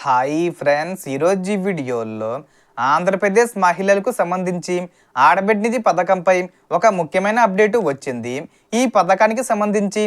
Hi friends, ఈరోజు ఈ వీడియోలో ఆంధ్రప్రదేశ్ మహిళలకు సంబంధించి ఆడబిడ్డ నిధి పథకంపై ఒక ముఖ్యమైన అప్డేట్ వచ్చింది. ఈ పథకానికి సంబంధించి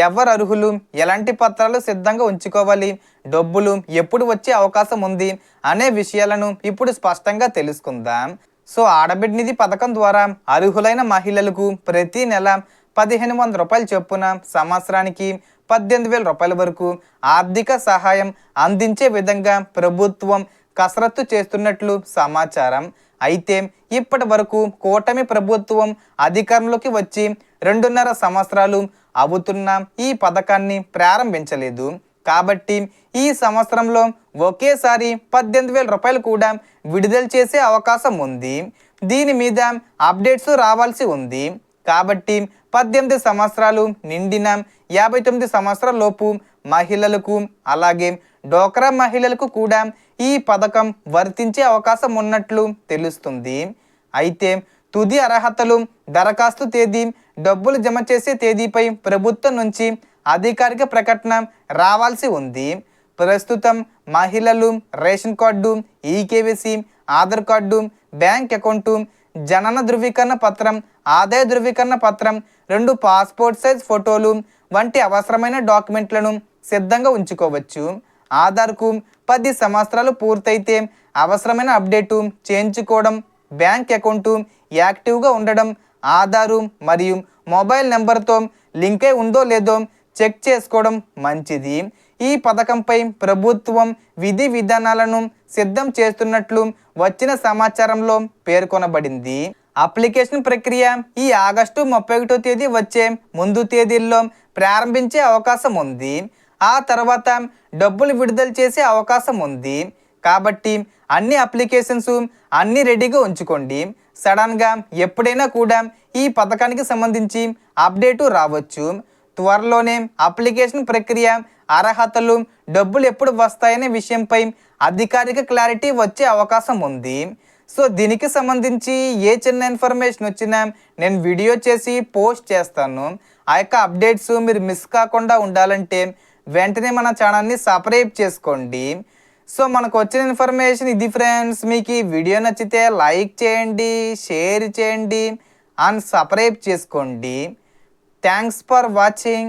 ఎవరు అర్హులు, ఎలాంటి పత్రాలు సిద్ధంగా ఉంచుకోవాలి, డబ్బులు ఎప్పుడు వచ్చే అవకాశం ఉంది అనే విషయాలను ఇప్పుడు స్పష్టంగా తెలుసుకుందాం. సో ఆడబిడ్డ నిధి పథకం ద్వారా అర్హులైన మహిళలకు ప్రతి నెల 1500 రూపాయలు చొప్పున సంవత్సరానికి 18,000 రూపాయల వరకు ఆర్థిక సహాయం అందించే విధంగా ప్రభుత్వం కసరత్తు చేస్తున్నట్లు సమాచారం. అయితే ఇప్పటి వరకు కూటమి ప్రభుత్వం అధికారంలోకి వచ్చి 2.5 సంవత్సరాలు అవుతున్న ఈ పథకాన్ని ప్రారంభించలేదు. కాబట్టి ఈ సంవత్సరంలో ఒకేసారి 18,000 రూపాయలు కూడా విడుదల చేసే అవకాశం ఉంది. దీని మీద అప్డేట్స్ రావాల్సి ఉంది. కాబట్టి 18 సంవత్సరాలు నిండిన 59 సంవత్సరాల లోపు మహిళలకు, అలాగే డోక్రా మహిళలకు కూడా ఈ పథకం వర్తించే అవకాశం ఉన్నట్లు తెలుస్తుంది. అయితే తుది అర్హతలు, దరఖాస్తు తేదీ, డబ్బులు జమ చేసే తేదీపై ప్రభుత్వం నుంచి అధికారిక ప్రకటన రావాల్సి ఉంది. ప్రస్తుతం మహిళలు ration card, eKYC, Aadhaar card, bank account, జనన ధృవీకరణ పత్రం, ఆదాయ ధృవీకరణ పత్రం, 2 పాస్పోర్ట్ సైజ్ ఫోటోలు వంటి అవసరమైన డాక్యుమెంట్లను సిద్ధంగా ఉంచుకోవచ్చు. ఆధార్కు 10 సంవత్సరాలు పూర్తయితే అవసరమైన అప్డేటు చేయించుకోవడం, బ్యాంక్ అకౌంటు యాక్టివ్గా ఉండడం, ఆధారు మరియు మొబైల్ నెంబర్తో లింక్ అయి ఉందో లేదో చెక్ చేసుకోవడం మంచిది. ఈ పథకంపై ప్రభుత్వం విధి విధానాలను సిద్ధం చేస్తున్నట్లు వచ్చిన సమాచారంలో పేర్కొనబడింది. అప్లికేషన్ ప్రక్రియ ఈ ఆగస్టు 31వ తేదీ వచ్చే ముందు తేదీల్లో ప్రారంభించే అవకాశం ఉంది. ఆ తర్వాత డబ్బులు విడుదల చేసే అవకాశం ఉంది. కాబట్టి అన్ని అప్లికేషన్స్ అన్నీ రెడీగా ఉంచుకోండి. సడన్గా ఎప్పుడైనా కూడా ఈ పథకానికి సంబంధించి అప్డేటు రావచ్చు. త్వరలోనే అప్లికేషన్ ప్రక్రియ, అర్హతలు, డబ్బులు ఎప్పుడు వస్తాయనే విషయంపై అధికారిక క్లారిటీ వచ్చే అవకాశం ఉంది. సో దీనికి సంబంధించి ఏ చిన్న ఇన్ఫర్మేషన్ వచ్చినా నేను వీడియో చేసి పోస్ట్ చేస్తాను. ఆ యొక్క అప్డేట్స్ మీరు మిస్ కాకుండా ఉండాలంటే వెంటనే మన ఛానల్ని సబ్స్క్రైబ్ చేసుకోండి. సో మనకు వచ్చిన ఇన్ఫర్మేషన్ ఇది ఫ్రెండ్స్. మీకు ఈ వీడియో నచ్చితే లైక్ చేయండి, షేర్ చేయండి అండ్ సబ్స్క్రైబ్ చేసుకోండి. Thanks for watching.